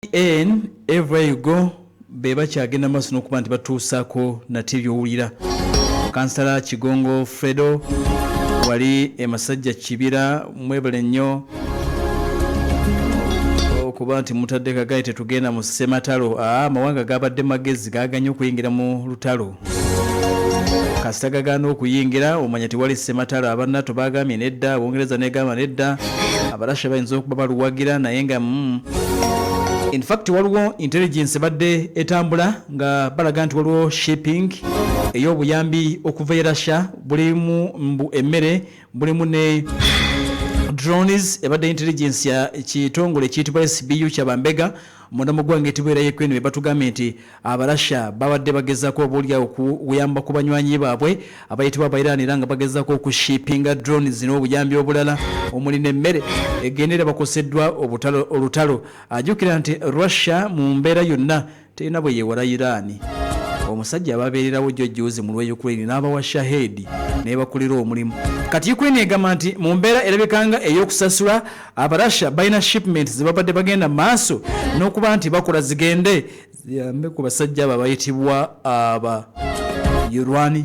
CN everywhere you go beba kyagenda maaso n'okuba nti batuusaako nate by'owulira. Kansala Kigongo Fredo wali Masajja Kibira mwebale nnyo okuba nti mutadde kagaye tetugenda mu Ssematalo. Amawanga gabadde magezi gaganye okuyingira mu lutalo. Kasita gagaana okuyingira omanya tewali Ssematalo. Abannato bagambye nedda, Abongereza negamba nedda, Abarasha bayinza okuba baluwagira naye nga in fact waliwo intelligence badde etambula nga balaga nti waliwo shipping ey'obuyambi okuva e Russia bulimu emmere bulimu ne drones ebadde intelligence ya kitongole ekiyitibwa SBU kyabambega munda mu ggwanga etibwera yekweno be batugambye nti Abarasha babadde bagezaako obuulya okuyamba ku banywanyi baabwe abayitibwa Abairani era nga bagezaako okushipinga drones n'obuyambi obulala omuli n'emmere egendera bakoseddwa olutalo. Ajjukira nti Russia mu mbeera yonna terina bwe yeewala Irani. Omusajja ababeererawo jjojjoozi mu lw'Ukraine n'abawa shahedi ne bakulira omulimu. Kati Ukraine egamba nti mu mbeera erabikanga ey'okusasula Abarasha balina shipments ze babadde bagenda maaso n'okuba nti bakola zigende ziyambe ku basajja abo abayitibwa aba Irani.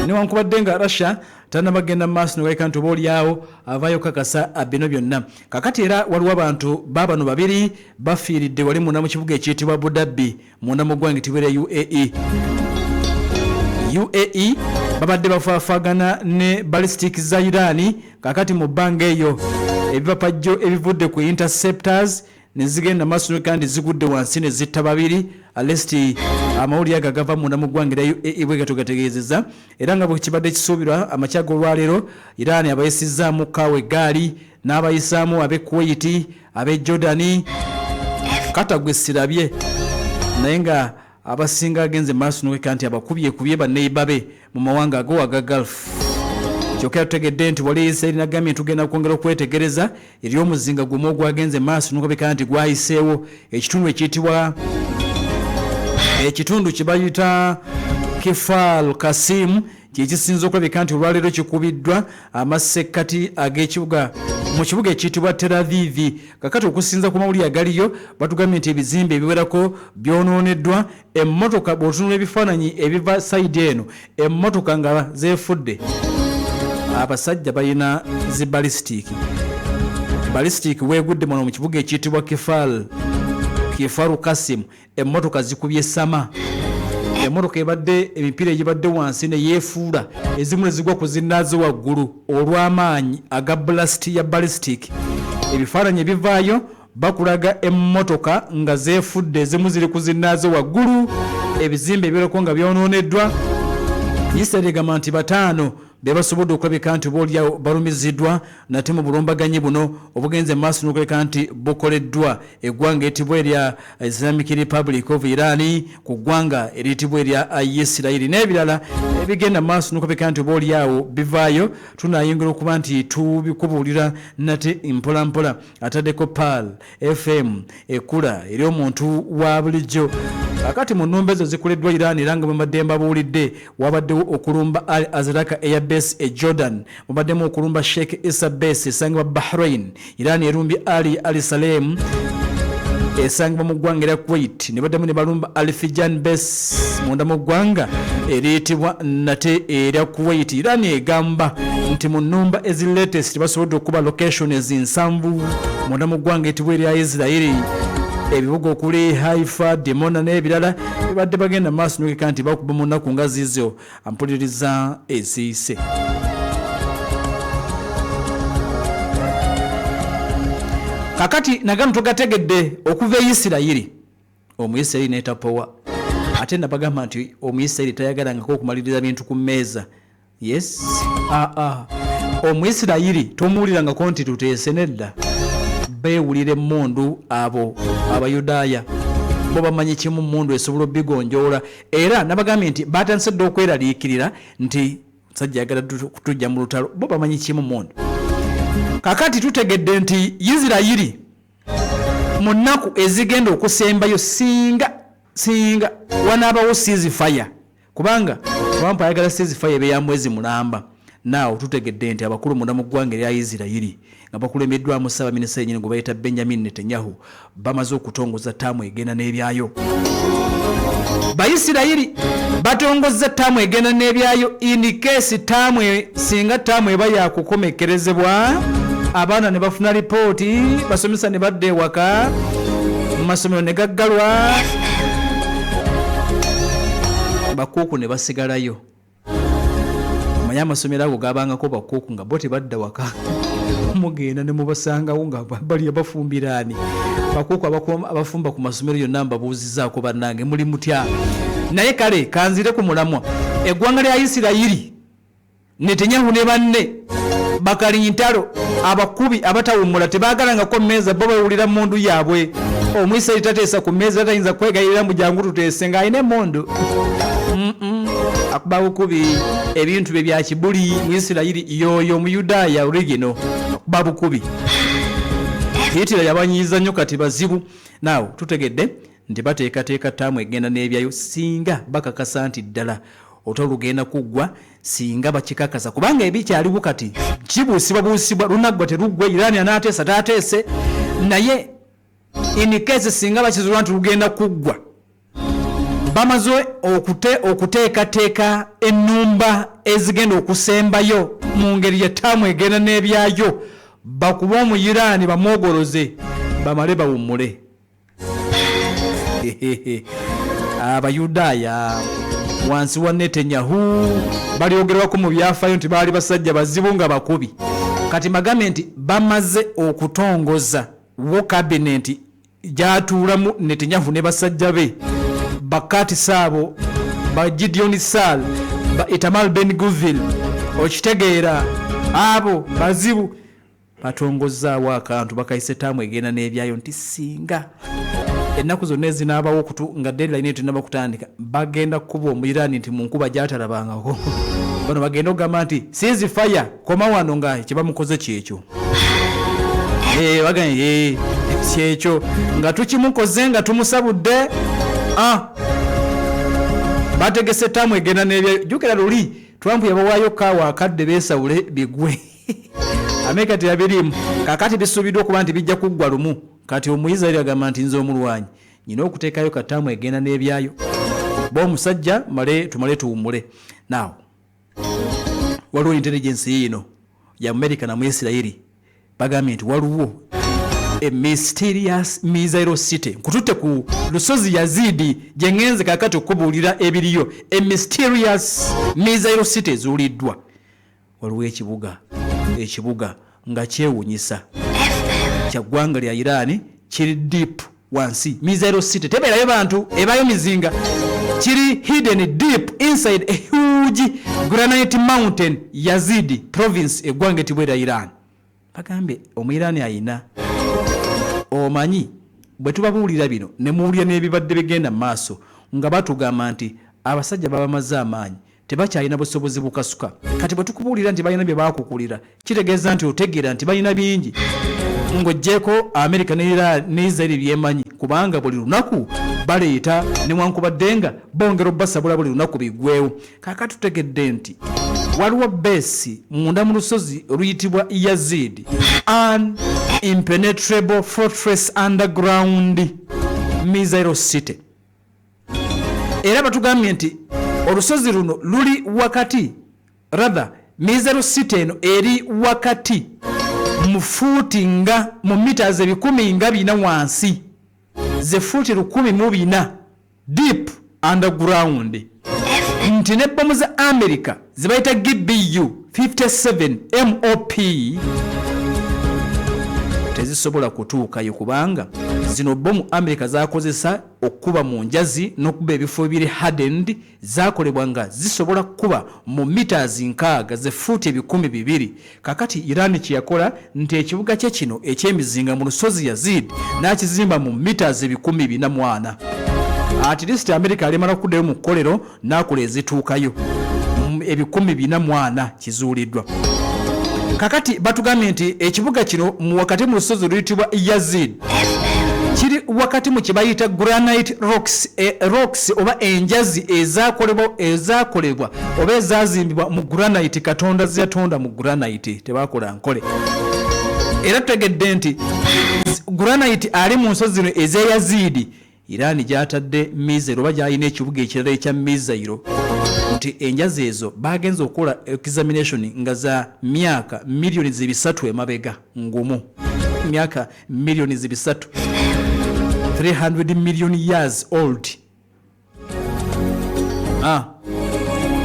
Newankubadde nga Russia tanabagenda maaso newaika nti obaolyawo avaayo kakasa bino byonna. Kakati era waliwo abantu baabano babiri bafiiridde wali munda mu kibuga ekiyitibwa Abu Dhabi munda mu ggwanga etibwera UAE babadde bafaafagana ne ballistic za Irani. Kakati mu bbanga eyo ebibapajjo ebivudde ku interceptors ne zigenda maaso kandi zigudde wansi ne zitta babiri alesti amawulire agagava munda mu ggwanga UAE bwe gatugategeezeza era nga bwe kibadde kisuubirwa amakyago olwaleero Irani abayisizaamu kawe gaali n'abayisaamu ab'e Kuwait ab'e Jordani kata gwe sirabye naye nga abasinga agenze maaso n'okweka nti abakubyekubye banneyibabe mu mawanga ago aga Gulf. Kyokka tutegedde nti wali Israel nagambye tugenda kwongera okwetegereza eri omuzinga gumu ogwagenze maaso n'okweka nti gwayiseewo ekitundu ekiyitibwa ekitundu kibayita Kifal Kasim kyekisinza okulabika nti olwaleero kikubiddwa amasekkati ag'ekibuga mu kibuga ekiyitibwa Tel Aviv. Kakati okusinza ku mawulire agaliyo batugambye nti ebizimbe ebiwerako byonooneddwa. Emmotoka bw'otunula ebifaananyi ebiva sayidi eno emmotoka nga zeefudde. Abasajja balina zi ballistic weegudde muno mu kibuga ekiyitibwa Kifaru Kasim emmotoka zikubye sama. Emmotoka ebadde emipiira egibadde wansi ne yeefuula ezimu ne zigwa ku zinnaazo waggulu olw'amaanyi aga blast ya ballistic. Ebifaananyi ebivaayo bakulaga emmotoka nga zeefudde ezimu ziri ku zinnaazo waggulu. Ebizimbe ebirako nga byonooneddwa. Israel egamba nti bataano be basobodde okulabika nti boolyawo balumiziddwa nate mu bulumbaganyi buno obugenze maaso n'okulabika nti bukoleddwa eggwanga etibwa erya Islamic Republic of Iran ku ggwanga eritibwa erya Isirayiri n'ebirala ebigenda maaso n'okulabika nti boolyawo bivaayo. Tunayingira okuba nti tubikubuulira nate mpola mpola ataddeko PAL FM ekula eri omuntu wa bulijjo. Kakati mu nnumba ezo zikoleddwa Iran era nga bwe mbabuulidde wabaddewo okulumba Al Azraq Base e Jordan mubaddemu okulumba Sheikh Issa Base esangibwa Bahrain. Iran erumbye Ali Salem esangibwa mu ggwanga erya Kuwait ne baddemu ne balumba Al Fijan Base munda mu ggwanga eriyitibwa nate erya Kuwait. Iran egamba nti mu nnumba ezi latest basobodde okuba location ezinsanvu munda mu ggwanga etibwa erya Israeli. Ebibuga okuli Haifa, Dimona n'ebirala bibadde bagenda maaso n'okeka nti bakuba mu nnaku nga zizo ampuliriza eziise. Kakati nagamu tugategedde okuva e Isirayiri Omuyisirayiri n'etapowa ate nabagamba nti Omuyisirayiri tayagalangako okumaliriza bintu ku mmeeza. Yes, Omuyisirayiri tomuwulirangako nti tuteese nedda. Beewulire emmundu abo Abayudaaya bo bamanyi kimu mundu esobola obigonjoola era nabagambye nti batandise dde okweraliikirira nti musajja ayagala kutujja mu lutalo bo bamanyi kimu mundu. Kakati tutegedde nti Isirayiri mu nnaku ezigenda okusembayo singa wanaabawo ceasefire kubanga Trump ayagala ceasefire ebe ya mwezi mulamba naawe tutegedde nti abakulu munda mu ggwanga erya Isirayiri nga bakulemeddwamu Ssaabaminisita yennyini gwe bayita Benjamin Netanyahu bamaze okutongoza ttaamu egenda n'ebyayo. Bayisirayiri batongozza ttaamu egenda n'ebyayo in case singa ttaamu eba yakukomekerezebwa, abaana ne bafuna lipooti, basomesa ne badda ewaka, mu masomero ne gaggalwa, bakuuku ne basigalayo. Manya amasomero ago gabangako bakuuku nga bo tebadda waka. Mugenda ne mubasangawo nga bali abafumbiraani. Bakuuku abafumba ku masomero yonna mbabuuzizaako bannange muli mutya. Naye kale kanzire ku mulamwa, eggwanga lya Isirayiri Netanyahu ne banne bakalintalo abakubi abatawummula tebaagalangako mmeeza bo bawulira mundu yaabwe. Omwisirayiri tateesa ku mmeeza tayinza kwegayirira mu jangu tuteese ng'alina emmundu. Akuba bukubi ebintu bye bya kibuli mu Isirayiri yoyo mu Yudaaya origino akuba bukubi. Hitler yabanyiiza nnyo kati bazibu. Naawe tutegedde nti bateekateeka ttaamu egenda n'ebyayo singa bakakasa nti ddala olugenda kuggwa, singa bakikakasa kubanga ebikyaliwo kati kibuusibwa lunaggwa teruggwa, Iran anaateesa taateese, naye in case singa bakizulwa nti lugenda kuggwa bamaze okuteekateeka ennumba ezigenda okusembayo mu ngeri ya ttaamu egenda n'ebyayo, bakuba omu Iran bamwogoloze bamale bawummule. Abayudaaya wansi wa Netanyahu balyogerwako mu byafaayo nti baali basajja bazibu nga bakubi. Kati magambe nti bamaze okutongoza wo kabineti gyatuulamu Netanyahu ne basajja be, Bakati Saabo, ba Gideon Sal, ba Itamar Ben-Gvir, okitegeera abo bazibu batongozaawo akantu bakayise ttaamu egenda n'ebyayo nti singa ennaku zonna ezinaabawo okutu nga deadline etunaba kutandika bagenda kukuba omuyirani nti mu nkuba gyatalabangako. Bano bagenda okugamba nti ceasefire koma wano nga kyebamukoze kyekyo. Bagambye kyekyo nga tukimukoze nga tumusabudde. Bategese ttaamu egenda n'ebyayo. Jjukira luli Trump yabawaayo kaawa akadde beesawule bigwe. Amerika teyabirimu. Kakati bisuubiddwa okuba nti bijja kuggwa lumu. Kati Omuyisirayiri agamba nti nze omulwanyi nyina okuteekayo kattaamu egenda n'ebyayo. Bo omusajja tumale tuwummule. Now waliwo intelligence yino ya Amerika na mu Isirayiri bagambye nti waliwo a mysterious missile city nkututte ku lusozi Yazidi gye ngenze kakati okubuulira ebiriyo. A mysterious missile city zuuliddwa. Waliwo ekibuga nga kyewunyisa kya ggwanga lya Iran kiri deep wansi. Missile city tebeerayo bantu, ebayo mizinga, kiri hidden deep inside a huge granite mountain Yazidi province eggwanga etibwera Iran. Bagambe Omuyirani ayina. Omanyi bwe tubabuulira bino ne muwulira n'ebibadde bigenda mu maaso nga batugamba nti abasajja babamaze amaanyi tebakyalina busobozi bukasuka. Kati bwe tukubuulira nti balina bye baakukulira kitegeeza nti otegeera nti balina bingi ng'oggyeko Amerika ne Israel byemanyi, kubanga buli lunaku baleeta newankubadde nga bongera obbasabula buli lunaku biggweewo. Kaakati tutegedde nti waliwo beesi munda mu lusozi oluyitibwa Yazid, an impenetrable fortress underground missile city. Era batugambye nti olusozi luno luli wakati, rather missile city eno eri wakati mu fuuti nga mu meters 10,400 wansi, ze fuuti 10,400 deep underground. Nti ne bomu za America zibayita GBU 57 MOP tezisobola kutuukayo kubanga zino bomu America zakozesa okuba mu njazi n'okuba ebifo ebiri hardened zakolebwa nga zisobola kuba mu meters 6 ze fuuti 200,000. Kakati Iran kyeyakola nti ekibuga kye kino eky'emizinga mu lusozi Yazid n'akizimba mu meters 4,400. At least America alimala kuddayo mu kkolero n'akola ezituukayo 4,400 kizuuliddwa. Kakati batugambye nti ekibuga kino mu wakati mu lusozi oluyitibwa Yazid kiri wakati mu kibayita granite rocks oba enjazi ezakolebwa oba ezazimbibwa mu granite katonda ziyatonda mu granite tebakola nkole era tutegedde nti granite ali mu nsozi zino ez'Eyazidi Iran gyatadde Mizairo oba gyalina ekibuga ekirala ekya Mizairo nti enjazi ezo bagenza okukola examination nga za myaka milioni 3 emabega ngumu myaka milioni 3 300 million years old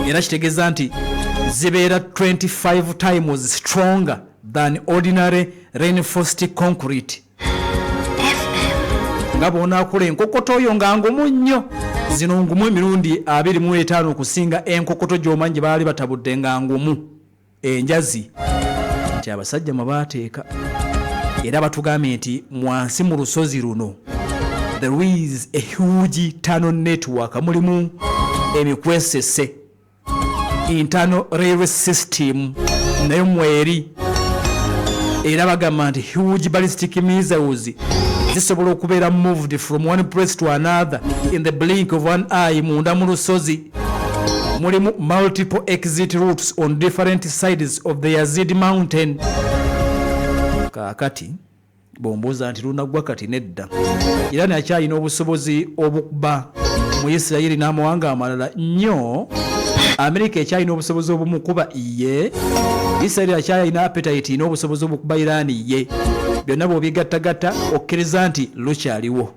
era kitegeeza nti zibeera 25 times stronger than ordinary reinforced concrete nga bw'onaakola enkokoto oyo nga ngumu nnyo zino ngumu emirundi 25 okusinga enkokoto gy'omanyi gye baali batabudde nga ngumu enjazi nti abasajja mwe baateeka era batugambye nti mwansi mu lusozi luno there is a huge tunnel network mulimu emikwesese internal railway system nayo mweri era bagamba nti huge ballistic missiles zisobola okubeera moved from one place to another in the blink of an eye munda mu lusozi mulimu multiple exit routes on different sides of the Yazid mountain kakati bombuuza nti lunagwa kati nedda Iran akyalina obusobozi obukuba mu Isirayiri n'amawanga amalala nnyo Amerika ekyalina obusobozi obumukuba ye Isirayiri akyalina appetite n'obusobozi obukuba Iran ye byonna bw'obigattagatta okkiriza nti lukyaliwo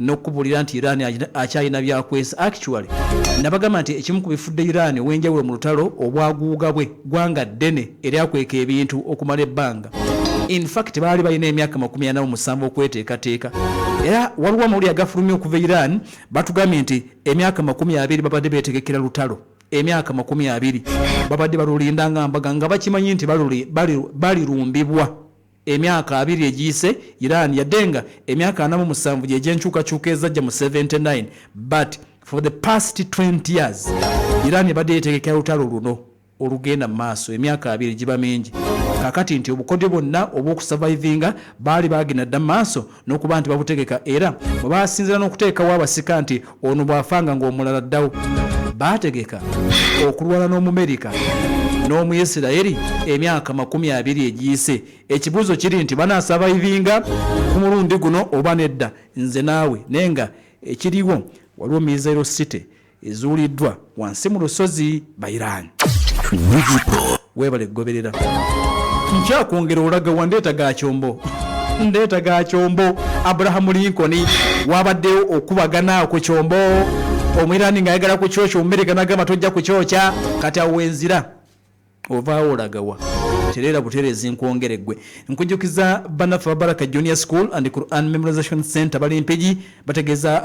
n'okubulira nti Iran akyalina byakwesa actually nabagamba nti ekimu ku bifudde Iran wenjawulo mu lutalo obwaguuga bwe gwanga ddene eryakweka ebintu okumala ebbanga in fact baali balina emyaka 47 okweteekateeka era waliwo amawulire agafulumya okuva Iran batugambye nti emyaka 20 babadde beetegekera lutalo emyaka 20 babadde balulinda nga mbaga nga bakimanyi nti balirumbibwa emyaka 2 egiyise Iran yaddenga emyaka 47 gy'enkyukakyuka ezajja mu 79 but for the past 20 years Iran yabadde yeetegekera lutalo luno olugenda maaso emyaka 2 giba mingi kakati nti obukodyo bonna obw'okusurvivinga baali bagenda dda maaso n'okuba nti babutegeka era bwe basinzira n'okuteekawo abasika nti ono bw'afanga ng'omulala ddawo baategeka okulwana n'Omumerika n'Omuyisirayiri emyaka 20 egiyise ekibuuzo kiri nti banaasurvivinga ku mulundi guno oba nedda nze naawe nenga ekiriwo waliwo Mizairo City ezuuliddwa wansi mu lusozi Iran webale goberera nkyakwongera olaga wandeetaga kyombo ndeetaga kyombo Abraham Lincoln wabaddewo okubagana ku kyombo Omwirani ng'ayagala ku kyokyo Omumerika n'agamba tojja ku kyokya kati awo wenzira ovaawo olagawa terera buterezi nkwongereggwe nkujjukiza Banafa Baraka Junior School and Quran Memorization Center bali Mpigi bategeeza